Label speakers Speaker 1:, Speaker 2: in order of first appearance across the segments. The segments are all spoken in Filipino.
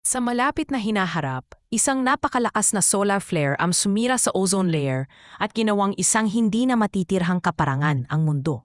Speaker 1: Sa malapit na hinaharap, isang napakalakas na solar flare ang sumira sa ozone layer at ginawang isang hindi na matitirhang kaparangan ang mundo.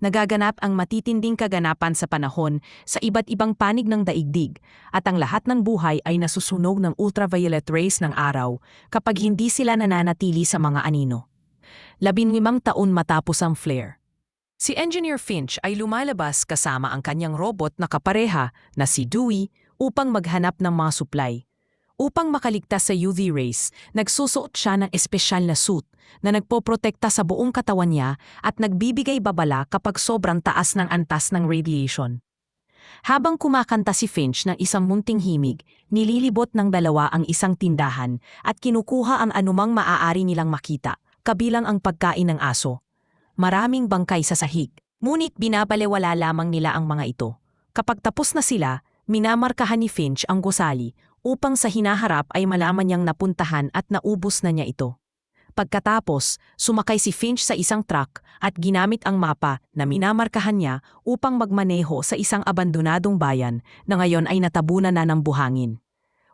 Speaker 1: Nagaganap ang matitinding kaganapan sa panahon sa iba't ibang panig ng daigdig at ang lahat ng buhay ay nasusunog ng ultraviolet rays ng araw kapag hindi sila nananatili sa mga anino. 15 taon matapos ang flare. Si Engineer Finch ay lumalabas kasama ang kanyang robot na kapareha na si Dewey upang maghanap ng mga supply. Upang makaligtas sa UV rays, nagsusuot siya ng espesyal na suit na nagpoprotekta sa buong katawan niya at nagbibigay babala kapag sobrang taas ng antas ng radiation. Habang kumakanta si Finch ng isang munting himig, nililibot ng dalawa ang isang tindahan at kinukuha ang anumang maaari nilang makita, kabilang ang pagkain ng aso. Maraming bangkay sa sahig, ngunit binabalewala lamang nila ang mga ito. Kapag tapos na sila, minamarkahan ni Finch ang gusali upang sa hinaharap ay malaman niyang napuntahan at naubos na niya ito. Pagkatapos, sumakay si Finch sa isang truck at ginamit ang mapa na minamarkahan niya upang magmaneho sa isang abandonadong bayan na ngayon ay natabunan na ng buhangin.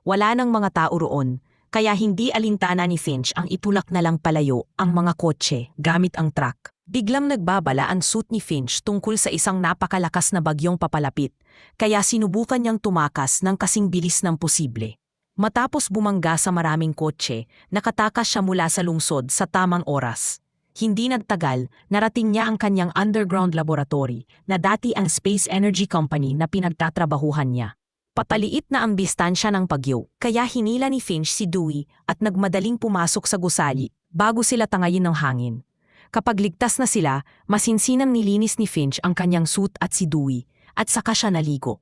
Speaker 1: Wala nang mga tao roon, kaya hindi alintana ni Finch ang itulak na lang palayo ang mga kotse gamit ang truck. Biglang nagbabala ang suit ni Finch tungkol sa isang napakalakas na bagyong papalapit, kaya sinubukan niyang tumakas ng kasing bilis ng posible. Matapos bumangga sa maraming kotse, nakatakas siya mula sa lungsod sa tamang oras. Hindi nagtagal, narating niya ang kanyang underground laboratory na dati ang Space Energy Company na pinagtatrabahuhan niya. Papaliit na ang distansya ng bagyo, kaya hinila ni Finch si Dewey at nagmadaling pumasok sa gusali bago sila tangayin ng hangin. Kapag ligtas na sila, masinsinang nilinis ni Finch ang kanyang suit at si Dewey, at saka siya naligo.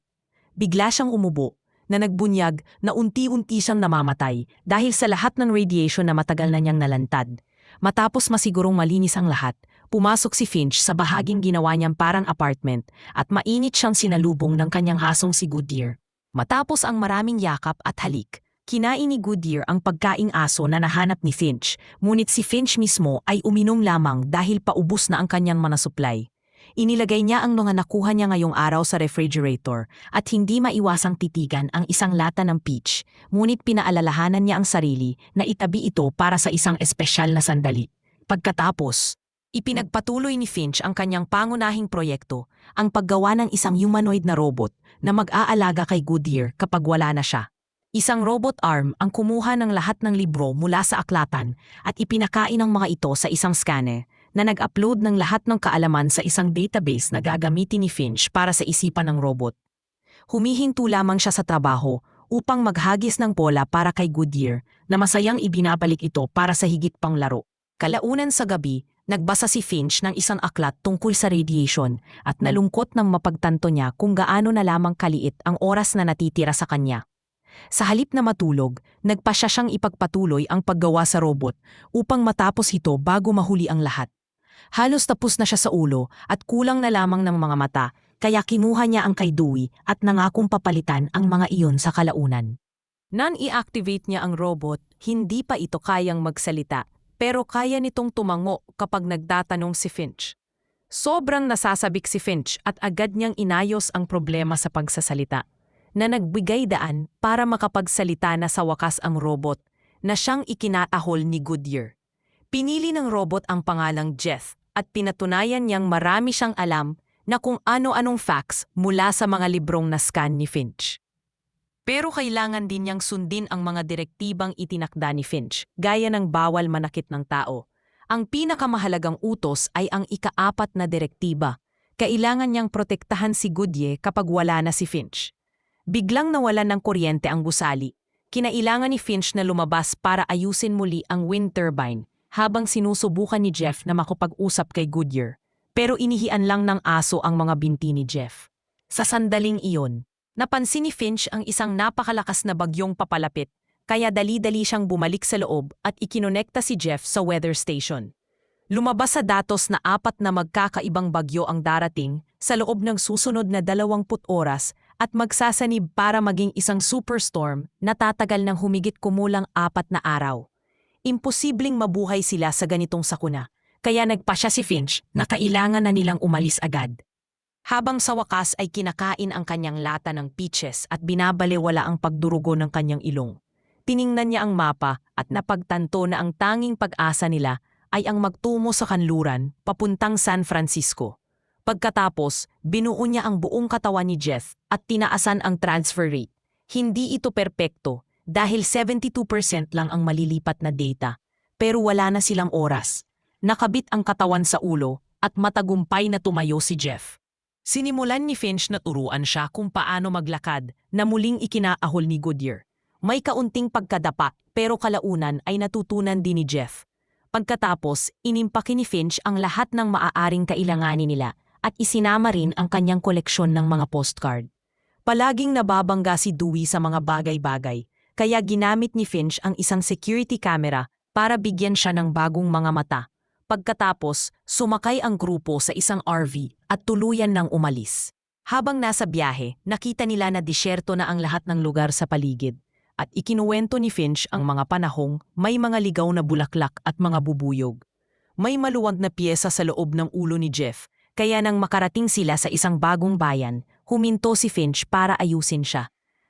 Speaker 1: Bigla siyang umubo, na nagbunyag na unti-unti siyang namamatay dahil sa lahat ng radiation na matagal na niyang nalantad. Matapos masigurong malinis ang lahat, pumasok si Finch sa bahaging ginawa niyang parang apartment at mainit siyang sinalubong ng kanyang hasong si Goodyear. Matapos ang maraming yakap at halik, kinain ni Goodyear ang pagkaing aso na nahanap ni Finch, ngunit si Finch mismo ay uminom lamang dahil paubos na ang kanyang mga supply. Inilagay niya ang mga nakuha niya ngayong araw sa refrigerator at hindi maiwasang titigan ang isang lata ng peach, ngunit pinaalalahanan niya ang sarili na itabi ito para sa isang espesyal na sandali. Pagkatapos, ipinagpatuloy ni Finch ang kanyang pangunahing proyekto, ang paggawa ng isang humanoid na robot na mag-aalaga kay Goodyear kapag wala na siya. Isang robot arm ang kumuha ng lahat ng libro mula sa aklatan at ipinakain ang mga ito sa isang scanner na nag-upload ng lahat ng kaalaman sa isang database na gagamitin ni Finch para sa isipan ng robot. Humihinto lamang siya sa trabaho upang maghagis ng bola para kay Goodyear na masayang ibinabalik ito para sa higit pang laro. Kalaunan sa gabi, nagbasa si Finch ng isang aklat tungkol sa radiation at nalungkot nang mapagtanto niya kung gaano na lamang kaliit ang oras na natitira sa kanya. Sa halip na matulog, nagpasya siyang ipagpatuloy ang paggawa sa robot upang matapos ito bago mahuli ang lahat. Halos tapos na siya sa ulo at kulang na lamang ng mga mata, kaya kinuha niya ang kay Dewey at nangakong papalitan ang mga iyon sa kalaunan. Nan-i-activate niya ang robot, hindi pa ito kayang magsalita, pero kaya nitong tumango kapag nagtatanong si Finch. Sobrang nasasabik si Finch at agad niyang inayos ang problema sa pagsasalita, na nagbigay daan para makapagsalita na sa wakas ang robot na siyang ikinatahol ni Goodyear. Pinili ng robot ang pangalang Jeff at pinatunayan niyang marami siyang alam na kung ano-anong facts mula sa mga librong na-scan ni Finch. Pero kailangan din niyang sundin ang mga direktibang itinakda ni Finch, gaya ng bawal manakit ng tao. Ang pinakamahalagang utos ay ang ika-4 na direktiba. Kailangan niyang protektahan si Goodyear kapag wala na si Finch. Biglang nawalan ng kuryente ang gusali. Kinailangan ni Finch na lumabas para ayusin muli ang wind turbine habang sinusubukan ni Jeff na makapag-usap kay Goodyear. Pero inihian lang ng aso ang mga binti ni Jeff. Sa sandaling iyon, napansin ni Finch ang isang napakalakas na bagyong papalapit, kaya dali-dali siyang bumalik sa loob at ikinonekta si Jeff sa weather station. Lumabas sa datos na 4 na magkakaibang bagyo ang darating sa loob ng susunod na 20 oras at magsasanib para maging isang superstorm na tatagal ng humigit kumulang 4 na araw. Imposibleng mabuhay sila sa ganitong sakuna, kaya nagpasya si Finch na kailangan na nilang umalis agad. Habang sa wakas ay kinakain ang kanyang lata ng peaches at binabalewala ang pagdurugo ng kanyang ilong. Tiningnan niya ang mapa at napagtanto na ang tanging pag-asa nila ay ang magtungo sa kanluran papuntang San Francisco. Pagkatapos, binuo niya ang buong katawan ni Jeff at tinaasan ang transfer rate. Hindi ito perpekto dahil 72% lang ang malilipat na data. Pero wala na silang oras. Nakabit ang katawan sa ulo at matagumpay na tumayo si Jeff. Sinimulan ni Finch na turuan siya kung paano maglakad na muling ikinaahol ni Goodyear. May kaunting pagkadapa pero kalaunan ay natutunan din ni Jeff. Pagkatapos, inimpake ni Finch ang lahat ng maaaring kailanganin nila at isinama rin ang kanyang koleksyon ng mga postcard. Palaging nababangga si Dewey sa mga bagay-bagay, kaya ginamit ni Finch ang isang security camera para bigyan siya ng bagong mga mata. Pagkatapos, sumakay ang grupo sa isang RV at tuluyan ng umalis. Habang nasa biyahe, nakita nila na disyerto na ang lahat ng lugar sa paligid. At ikinuwento ni Finch ang mga panahong may mga ligaw na bulaklak at mga bubuyog. May maluwag na piyesa sa loob ng ulo ni Jeff, kaya nang makarating sila sa isang bagong bayan, huminto si Finch para ayusin siya.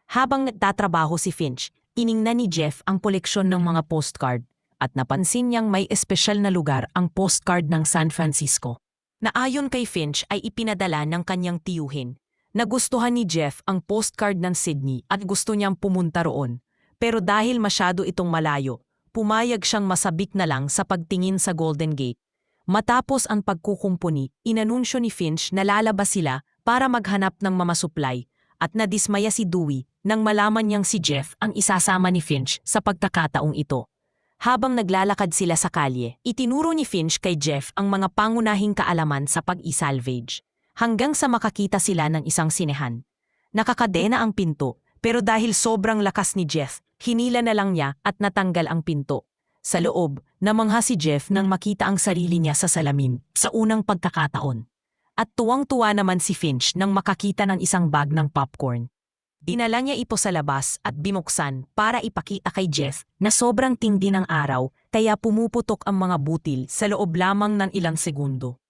Speaker 1: Habang nagtatrabaho si Finch, tiningnan ni Jeff ang koleksyon ng mga postcard. At napansin niyang may espesyal na lugar ang postcard ng San Francisco. Na ayon kay Finch ay ipinadala ng kanyang tiyuhin. Nagustuhan ni Jeff ang postcard ng Sydney at gusto niyang pumunta roon. Pero dahil masyado itong malayo, pumayag siyang masabik na lang sa pagtingin sa Golden Gate. Matapos ang pagkukumpuni, inanunsyo ni Finch na lalabas sila para maghanap ng mamasuplay at nadismaya si Dewey nang malaman niyang si Jeff ang isasama ni Finch sa pagkakataong ito. Habang naglalakad sila sa kalye, itinuro ni Finch kay Jeff ang mga pangunahing kaalaman sa pag-i-salvage, hanggang sa makakita sila ng isang sinehan. Nakakadena ang pinto, pero dahil sobrang lakas ni Jeff, hinila na lang niya at natanggal ang pinto. Sa loob, namangha si Jeff nang makita ang sarili niya sa salamin sa unang pagkakataon. At tuwang-tuwa naman si Finch nang makakita ng isang bag ng popcorn. Dinala niya ito sa labas at binuksan para ipakita kay Jeff na sobrang tindi ng araw kaya pumuputok ang mga butil sa loob lamang ng ilang segundo.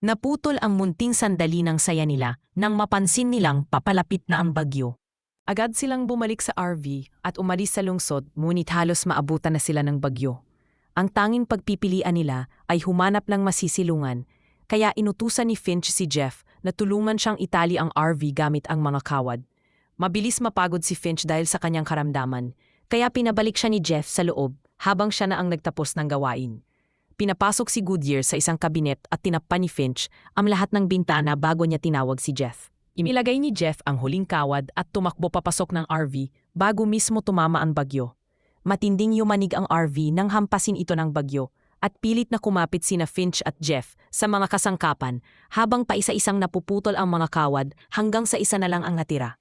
Speaker 1: Naputol ang munting sandali ng saya nila nang mapansin nilang papalapit na ang bagyo. Agad silang bumalik sa RV at umalis sa lungsod ngunit halos maabutan na sila ng bagyo. Ang tanging pagpipilian nila ay humanap ng masisilungan kaya inutusan ni Finch si Jeff na tulungan siyang itali ang RV gamit ang mga kawad. Mabilis mapagod si Finch dahil sa kanyang karamdaman, kaya pinabalik siya ni Jeff sa loob habang siya na ang nagtapos ng gawain. Pinapasok si Goodyear sa isang kabinet at tinakpan ni Finch ang lahat ng bintana bago niya tinawag si Jeff. Inilagay ni Jeff ang huling kawad at tumakbo papasok ng RV bago mismo tumama ang bagyo. Matinding yumanig ang RV nang hampasin ito ng bagyo at pilit na kumapit sina Finch at Jeff sa mga kasangkapan habang paisa-isang napuputol ang mga kawad hanggang sa isa na lang ang natira.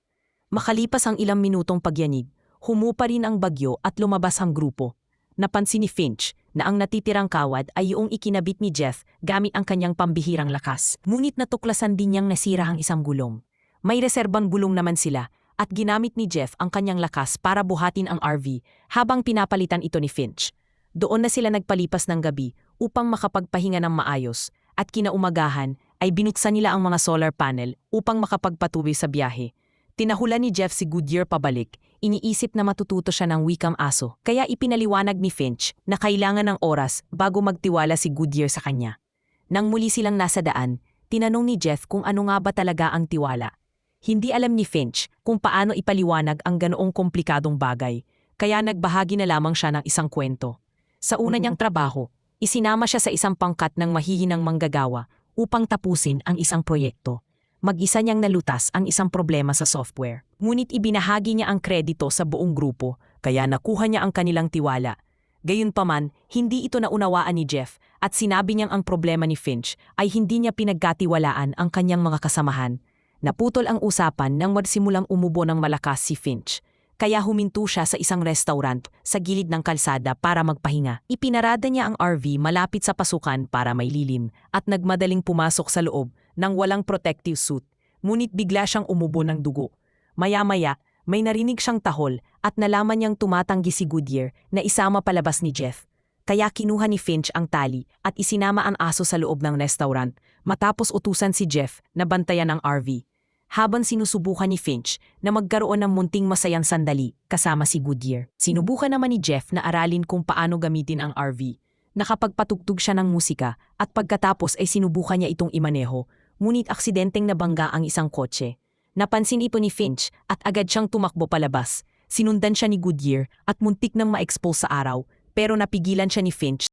Speaker 1: Makalipas ang ilang minutong pagyanig, humupa rin ang bagyo at lumabas ang grupo. Napansin ni Finch na ang natitirang kawad ay yung ikinabit ni Jeff gamit ang kanyang pambihirang lakas. Ngunit natuklasan din niyang nasira ang isang gulong. May reserbang gulong naman sila at ginamit ni Jeff ang kanyang lakas para buhatin ang RV habang pinapalitan ito ni Finch. Doon na sila nagpalipas ng gabi upang makapagpahinga ng maayos at kinaumagahan ay binuksan nila ang mga solar panel upang makapagpatuloy sa biyahe. Tinahulan ni Jeff si Goodyear pabalik, iniisip na matututo siya ng wikang aso, kaya ipinaliwanag ni Finch na kailangan ng oras bago magtiwala si Goodyear sa kanya. Nang muli silang nasa daan, tinanong ni Jeff kung ano nga ba talaga ang tiwala. Hindi alam ni Finch kung paano ipaliwanag ang ganoong komplikadong bagay, kaya nagbahagi na lamang siya ng isang kwento. Sa una niyang trabaho, isinama siya sa isang pangkat ng mahihinang manggagawa upang tapusin ang isang proyekto. Mag-isa niyang nalutas ang isang problema sa software. Ngunit ibinahagi niya ang kredito sa buong grupo, kaya nakuha niya ang kanilang tiwala. Gayunpaman, hindi ito naunawaan ni Jeff at sinabi niyang ang problema ni Finch ay hindi niya pinagkatiwalaan ang kanyang mga kasamahan. Naputol ang usapan nang magsimulang umubo ng malakas si Finch. Kaya huminto siya sa isang restaurant sa gilid ng kalsada para magpahinga. Ipinarada niya ang RV malapit sa pasukan para may lilim at nagmadaling pumasok sa loob nang walang protective suit, ngunit bigla siyang umubo ng dugo. Maya-maya, may narinig siyang tahol at nalaman niyang tumatanggi si Goodyear na isama palabas ni Jeff. kaya kinuha ni Finch ang tali at isinama ang aso sa loob ng restaurant matapos utusan si Jeff na bantayan ang RV. Habang sinusubukan ni Finch na magkaroon ng munting masayang sandali kasama si Goodyear. Sinubukan naman ni Jeff na aralin kung paano gamitin ang RV. Nakapagpatugtog siya ng musika at pagkatapos ay sinubukan niya itong imaneho, ngunit aksidenteng nabangga ang isang kotse. Napansin ito ni Finch at agad siyang tumakbo palabas. Sinundan siya ni Goodyear at muntik nang ma-expose sa araw, pero napigilan siya ni Finch